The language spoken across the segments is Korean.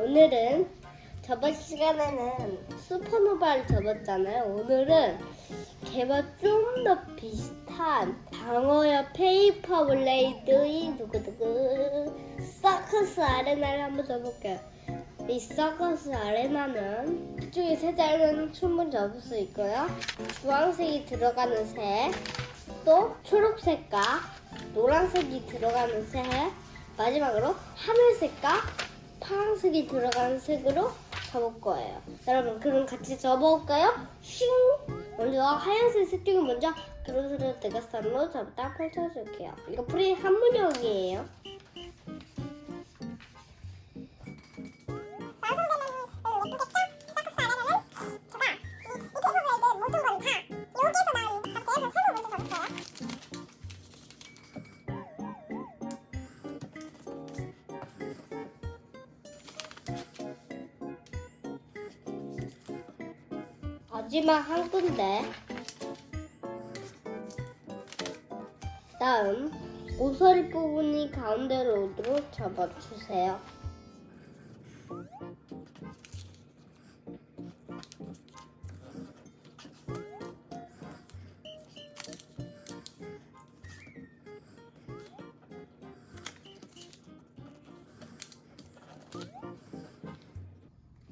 오늘은 저번 시간에는 슈퍼노바를 접었잖아요. 오늘은 걔와 좀 더 비슷한 방어역 페이퍼 블레이드인 두구두구 서커스 아레나를 한번 접을게요. 이 서커스 아레나는 이쪽에 세 자리는 충분히 접을 수 있고요. 주황색이 들어가는 새, 또 초록색과 노란색이 들어가는 새, 마지막으로 하늘색과 파란색이 들어가는 색으로 접을 거예요. 여러분, 그럼 같이 접어볼까요? 슝! 먼저 하얀색 색종이 먼저 그릇으로 대각선으로 접다 펼쳐줄게요. 이거 프리 한문형이에요. 마지막 한 군데. 다음 모서리 부분이 가운데로 오도록 접어주세요.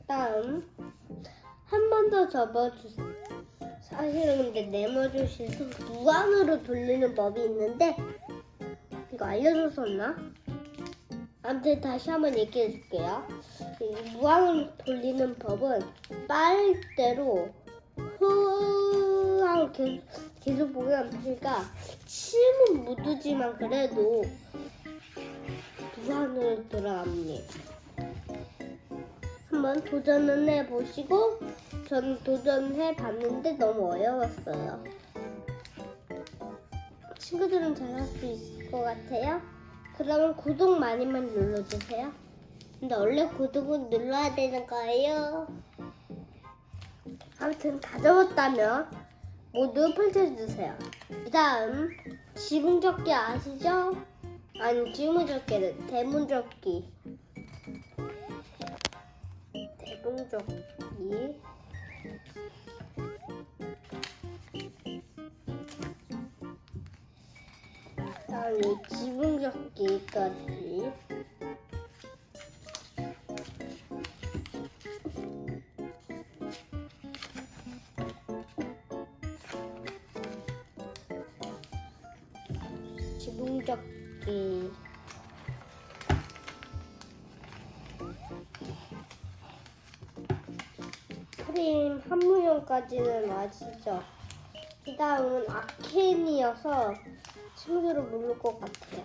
다음 한 번 더 접어주세요. 사실은 근데 네모주시에서 무한으로 돌리는 법이 있는데 이거 알려줬었나? 아무튼 다시 한번 얘기해 줄게요. 무한으로 돌리는 법은 빨대로 하고 계속 보면 그러니까 침은 묻지만 그래도 무한으로 들어갑니다. 한번 도전을 해보시고 저는 도전해 봤는데 너무 어려웠어요. 친구들은 잘할 수 있을 것 같아요. 그러면 구독 많이만 눌러주세요. 근데 원래 구독은 눌러야 되는 거예요. 아무튼 다 접었다면 모두 펼쳐주세요. 그 다음 지붕접기 아시죠? 아니, 지붕접기는 대문접기. 대문접기. 다음에 지붕접기까지. 지붕접기. 프레임 한무형까지는 아시죠? 그 다음은 아켄이어서 친구들은 모를 것 같아요.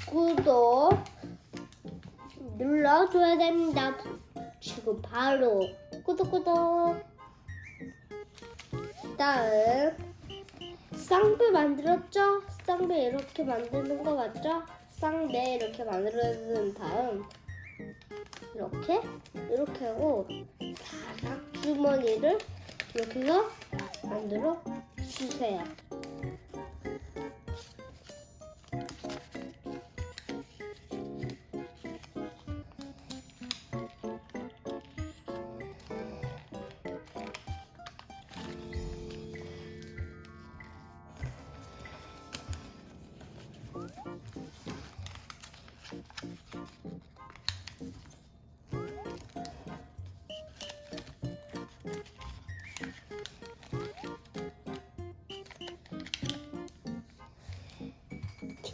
구독 눌러줘야 됩니다. 지금 바로 구독. 그 다음 쌍배 만들었죠? 쌍배 이렇게 만드는 거 맞죠? 쌍배 이렇게 만들어준 다음 이렇게 하고 사각주머니를 이렇게 해서 만들어 주세요.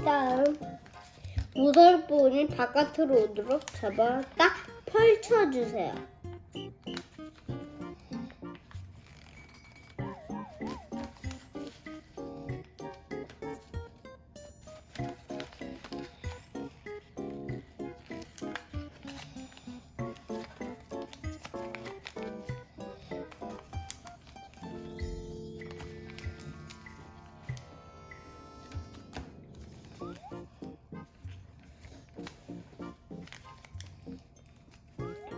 다음 모서리 부분이 바깥으로 오도록 잡아 딱 펼쳐주세요.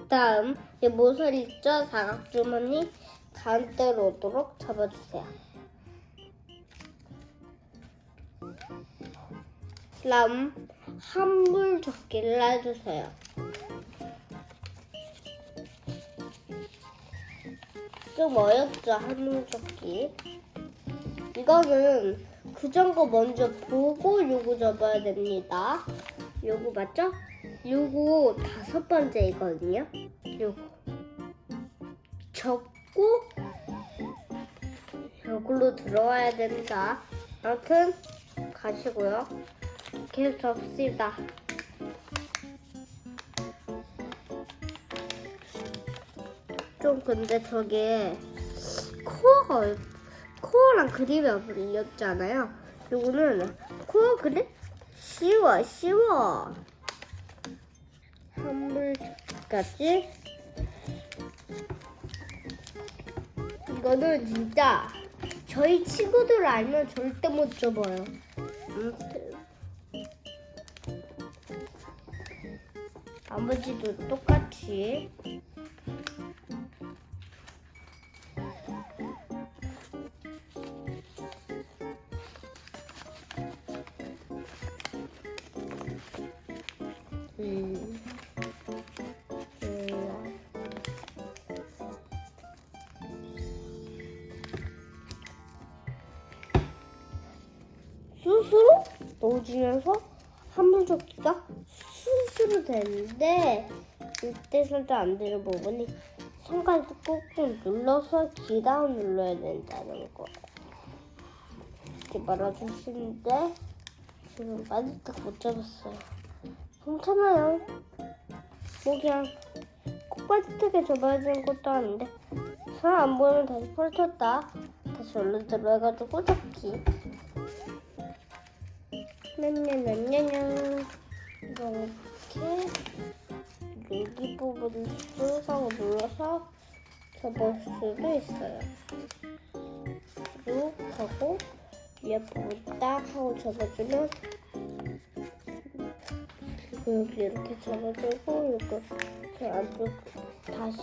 다음 이 모서리 있죠? 사각주머니 가운데로 오도록 접어주세요. 다음 한물 접기를 놔주세요. 좀 어렵죠, 한물 접기. 이거는 그전 거 먼저 보고 요거 접어야 됩니다. 요거 맞죠? 요거 5번째이거든요. 요거 접고 요걸로 들어와야 됩니다. 아무튼 가시고요. 계속 접습니다. 좀 근데 저게 코어랑 그립이 어렵잖아요. 요거는 코어 그립 쉬워. 한물까지. 이거는 진짜 저희 친구들 알면 절대 못 접어요. 나머지도 똑같이. 스스로 넣어주면서 한물 접기가 스스로 되는데 이때 살짝 안 되는 부분이 손가락을 꾹꾹 눌러서 기다음 눌러야 된다는 거예요. 이렇게 말아주시는데 지금 빠듯하게 못 잡았어요. 괜찮아요. 뭐 그냥 꼭 빠듯하게 접어야 되는 것도 아닌데 사람 안 보이면 다시 펼쳤다 다시 얼른 들어가가지고 접기. 냠냠냠냠냠. 이렇게 여기 부분을 쑥하고 눌러서 접을 수도 있어요. 쭉 하고 위에 부분 딱 하고 접어주면 그리고 여기 이렇게 접어주고 이렇게 안쪽 다시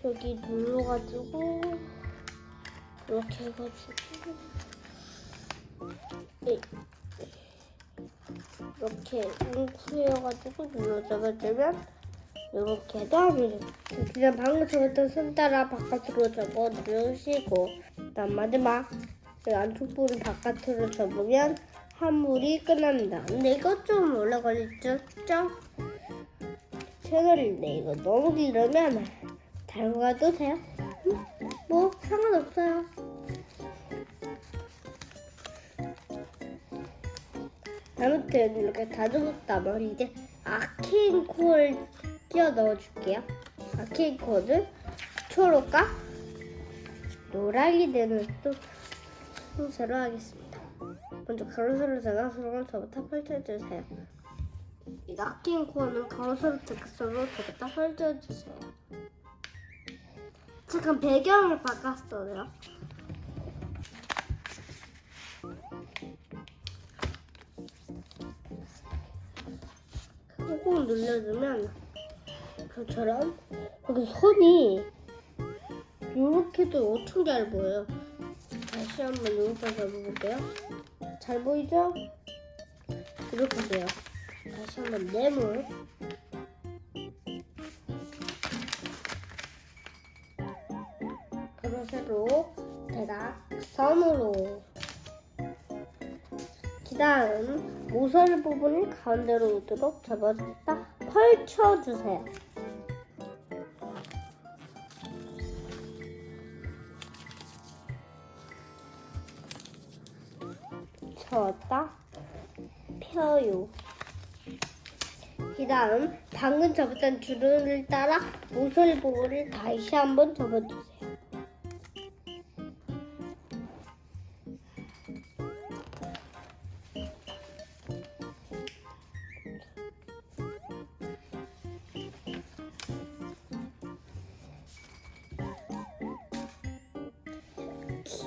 여기 눌러가지고 이렇게 해가지고 이렇게 웅크려가지고 눌러접어주면 이렇게 해도 합니다. 그냥 방금 접었던 손 따라 바깥으로 접어 누르시고 그다음 마지막 안쪽 부분 바깥으로 접으면 한물이 끝납니다. 근데 이거 좀 오래 걸리죠? 채널인데 이거 너무 길으면 달고 가도 돼요? 뭐 상관없어요. 아무튼 이렇게 다 접었다면 이제 아케인 코어를 끼워 넣어줄게요. 아케인 코어는 초록과 노랑이 되는 순서로 하겠습니다. 먼저 가로세로 대각선을 저부터 펼쳐주세요. 이 아케인 코어는 가로세로 대각선으로 저부터 펼쳐주세요. 잠깐 배경을 바꿨어요. 꾹 눌러주면 그처럼 여기 선이 이렇게도 엄청 잘 보여요. 다시 한번 이렇게 잡아볼게요. 잘 보이죠? 이렇게 돼요. 다시 한번 네모. 가로세로 대각선으로. 그다음 모서리 부분을 가운데로 오도록 접어줬다 펼쳐주세요. 접었다 펴요. 그다음 방금 접었던 주름을 따라 모서리 부분을 다시 한번 접어주세요.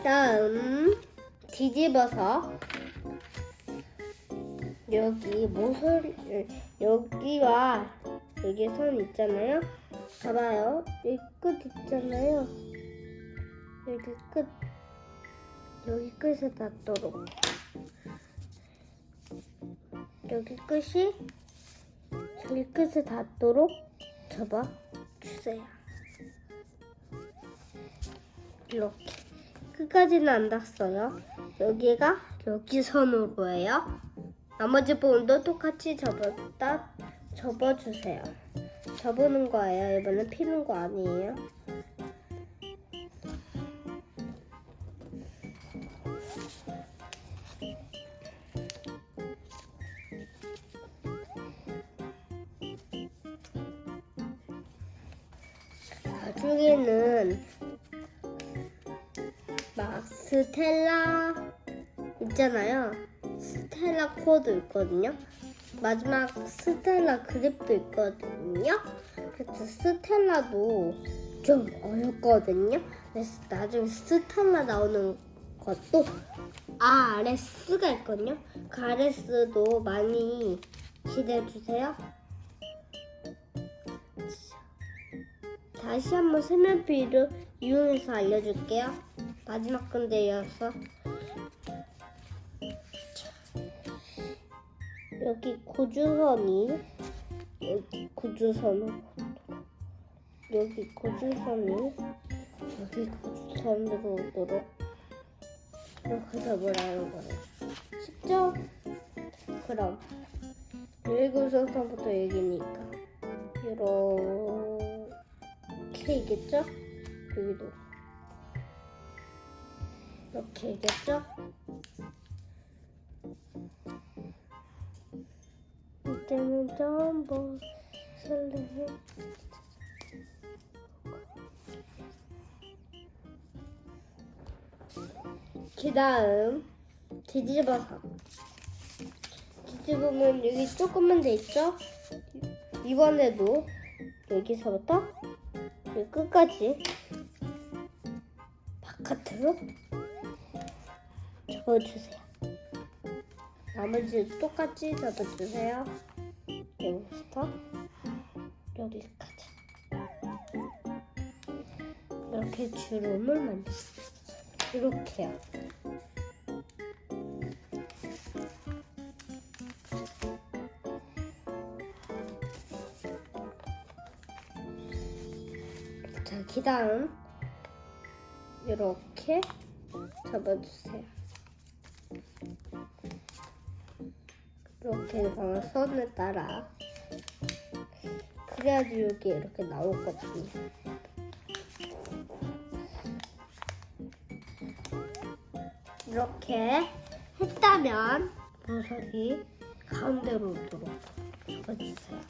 다음 뒤집어서 여기 모서리 여기와 여기 선 있잖아요. 봐봐요. 여기 끝 있잖아요. 여기 끝에 닿도록 여기 끝이 저기 끝에 닿도록 접어주세요. 이렇게 끝까지는 안 닿았어요. 여기가 여기 선으로예요. 나머지 부분도 똑같이 접어주세요. 접는 거예요. 이번엔 피는 거 아니에요. 나중에는 막 스텔라 있잖아요. 스텔라 코도 있거든요. 마지막 스텔라 그립도 있거든요. 그래서 스텔라도 좀 어렵거든요. 그래서 나중에 스텔라 나오는 것도 RS가 있거든요. 그 RS도 많이 기대해주세요. 다시 한번 색연필을 이용해서 알려줄게요. 마지막 건데여서 여기 고주선이 여기 고주선으로 오도록 이렇게 접으라는 거예요. 쉽죠? 그럼 1구선서부터 여기니까 이렇게 있겠죠? 여기도 이렇게 있겠죠? 이때는 전부 설레해. 그 다음 뒤집으면 여기 조금만 돼 있죠? 이번에도 여기서부터 여기 끝까지 바깥으로 접어주세요. 나머지 똑같이 접어주세요. 여기부터 여기까지 이렇게 주름을 만들어요. 이렇게요. 자, 그 다음 이렇게 접어주세요. 이렇게 선을 따라 그래야지 여기 이렇게 나오거든요. 이렇게 했다면 보석이 가운데로 오도록 접어주세요.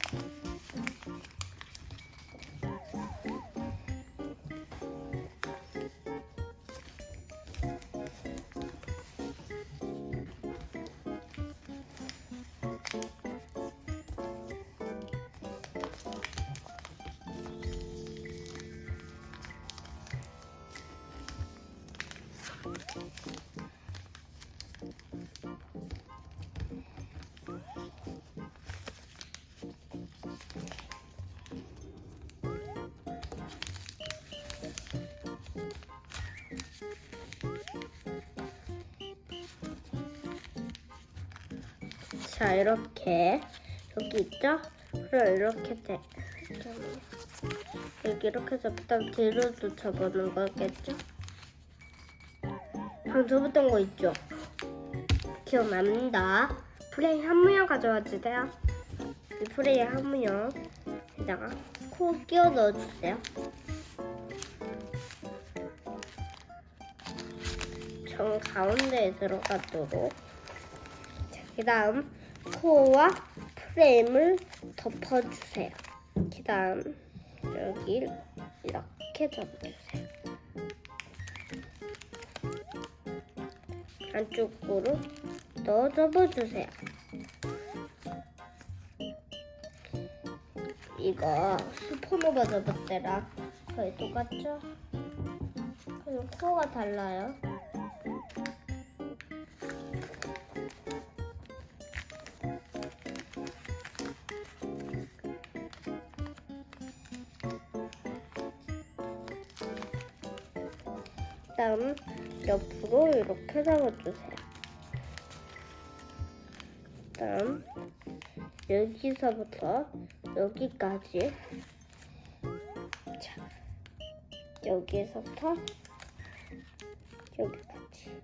자, 이렇게 여기 있죠? 그럼 이렇게 돼. 여기 이렇게 접다 뒤로도 접어놓은 거겠죠? 방금 접었던 거 있죠? 기억납니다. 프레임 한 문형 가져와 주세요. 이 프레임 한 문형에다가 코 끼워 넣어주세요. 정 가운데에 들어가도록. 자, 그 다음 코와 프레임을 덮어주세요. 그 다음 여기 이렇게 접어주세요. 안쪽으로 넣어 접어주세요. 이거 슈퍼노바 접을 때랑 거의 똑같죠? 그리고 코어가 달라요. 다음 옆으로 이렇게 잡아주세요. 다음 여기서부터 여기까지. 자, 여기서부터 여기까지.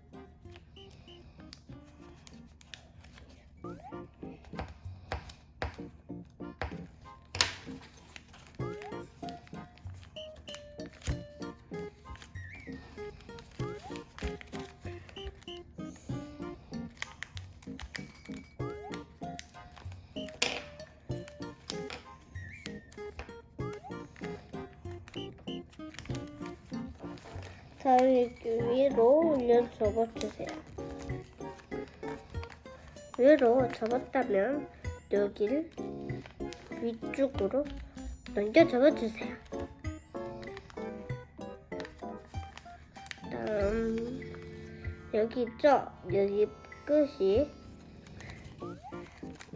다음 위로 올려 접어주세요. 위로 접었다면 여기를 위쪽으로 넘겨 접어주세요. 다음 여기 있죠? 여기 끝이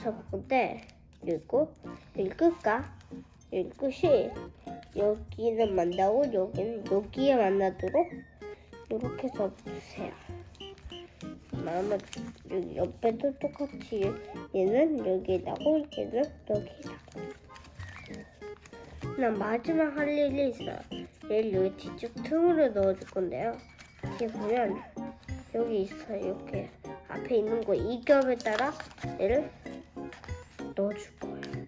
접근데 그리고 여기 끝과 여기 끝이 여기는 만나고 여기는 여기에 만나도록 이렇게 접어주세요. 아마 여기 옆에도 똑같이 얘는 여기다고 얘는 여기다고. 난 마지막 할 일이 있어요. 얘를 여기 뒤쪽 틈으로 넣어줄 건데요. 이렇게 보면 여기 있어요. 이렇게 앞에 있는 거 이 겹에 따라 얘를 넣어줄 거예요.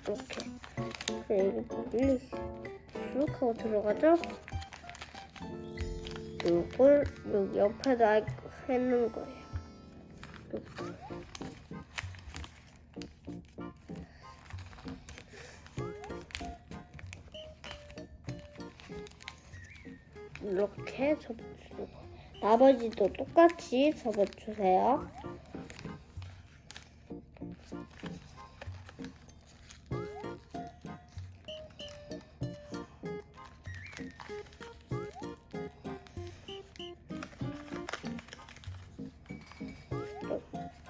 이렇게. 여기 쑥 하고 들어가죠? 이걸 여기 옆에다 해놓은 거예요. 이렇게 접어주고 나머지도 똑같이 접어주세요.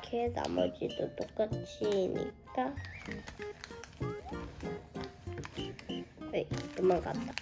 이렇게 나머지도 똑같이니까 도망갔다.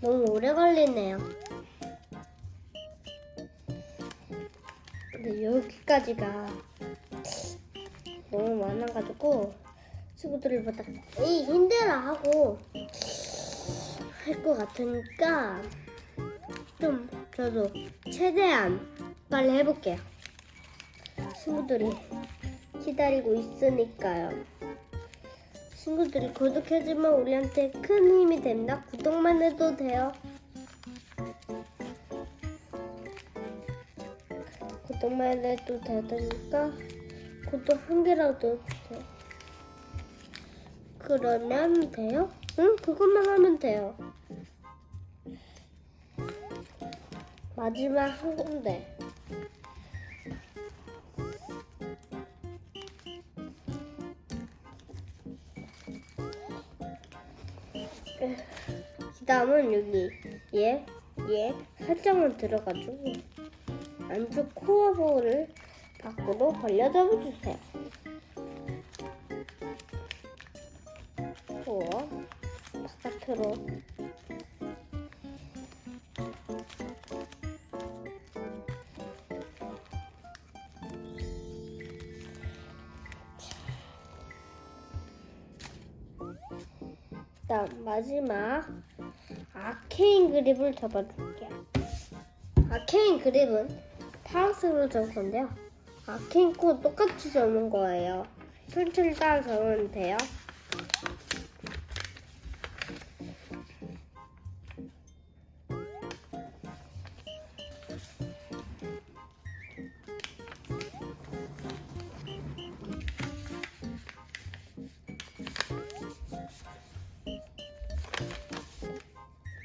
너무 오래 걸리네요. 근데 여기까지가 너무 많아가지고 친구들보다 에이 힘들어 하고 할 것 같으니까 좀 저도 최대한 빨리 해볼게요. 친구들이 기다리고 있으니까요. 친구들이 구독해주면 우리한테 큰 힘이 됩니다. 구독만 해도 돼요. 구독만 해도 되니까 구독 한 개라도 주세요. 그러면 돼요? 응? 그것만 하면 돼요. 마지막 한 군데. 그 다음은 여기 얘 살짝만 들어가지고 안쪽 코어 볼을 밖으로 벌려 잡아주세요. 코어 바깥으로. 다음 마지막 아케인 그립을 접어줄게요. 아케인 그립은 파란색으로 접을 건데요. 아케인 코 똑같이 접는 거예요. 천천히 따라 접으면 돼요.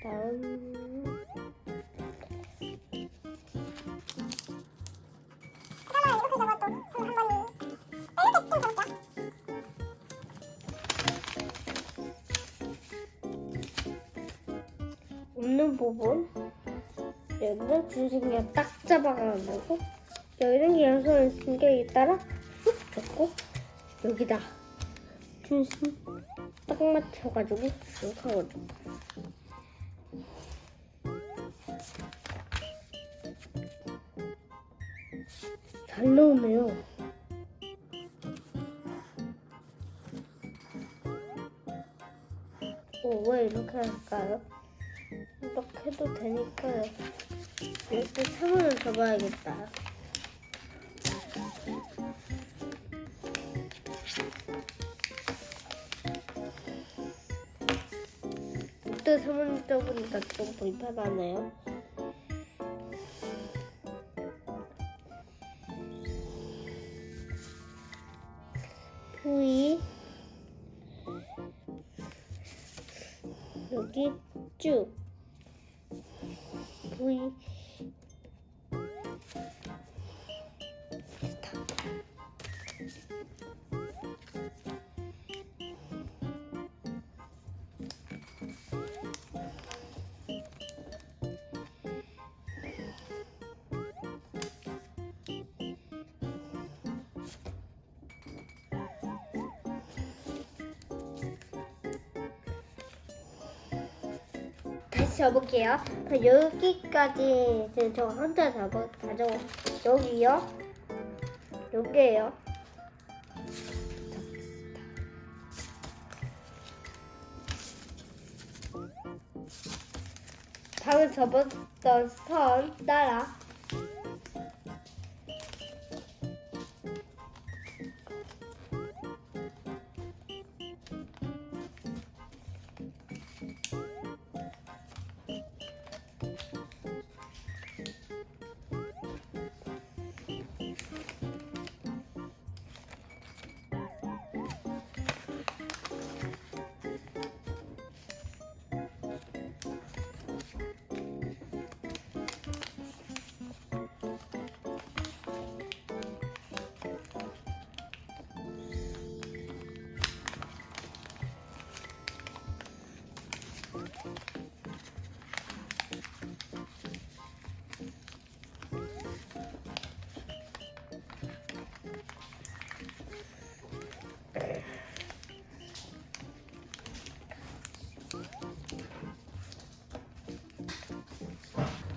다음 없는 부분 여기를 중심에 딱 잡아가지고 여기는 연선을 있으니까 여기 따라 쑥 접고 여기다 중심 딱 맞춰가지고 이렇게 하거든요. 잘 나오네요. 왜 이렇게 할까요? 이렇게 해도 되니까요. 이렇게 3원을 접어야겠다. 이때 3원 접으니까 좀 불편하네요. V 여기 쭉 V 다시 접을게요. 여기까지 저 혼자 가져 여기요. 여기에요. 방금 접었던 선 따라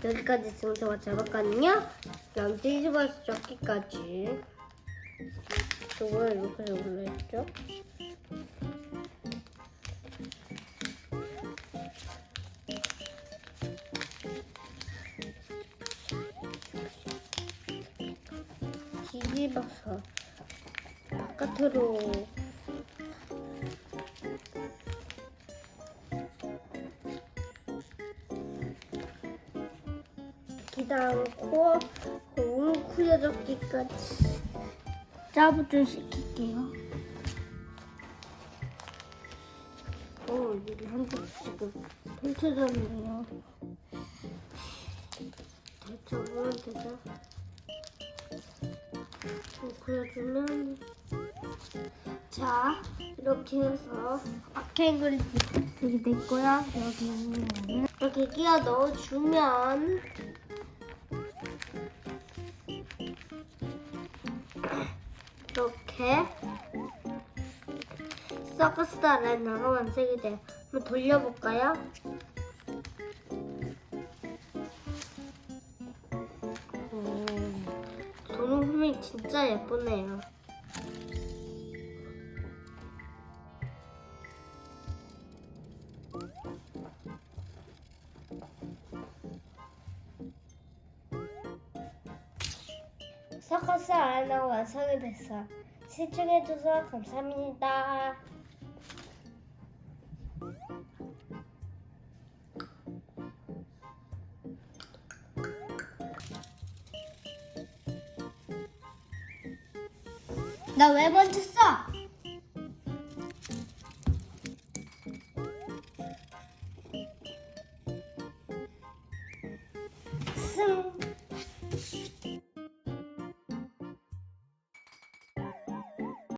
여기까지 승조가 잡았거든요. 그럼 뒤집어서 저기까지. 저걸 이렇게 올려있죠? 뒤집어서 바깥으로 기다놓고 웅크려졌기까지 짜부들 시킬게요. 여기 한쪽 지금 펼쳐졌네요. 대처분 되죠? 웅크려주면 자 이렇게 해서 아케인글이 여기 됐고요. 여기 이렇게 끼워 넣어주면 이렇게 서커스 아레나가 완성이 돼요. 한번 돌려볼까요? 도는 후면 진짜 예쁘네요. 서커스 아레나가 완성이 됐어요. 시청해주셔서 감사합니다. 나 왜 먼저 써?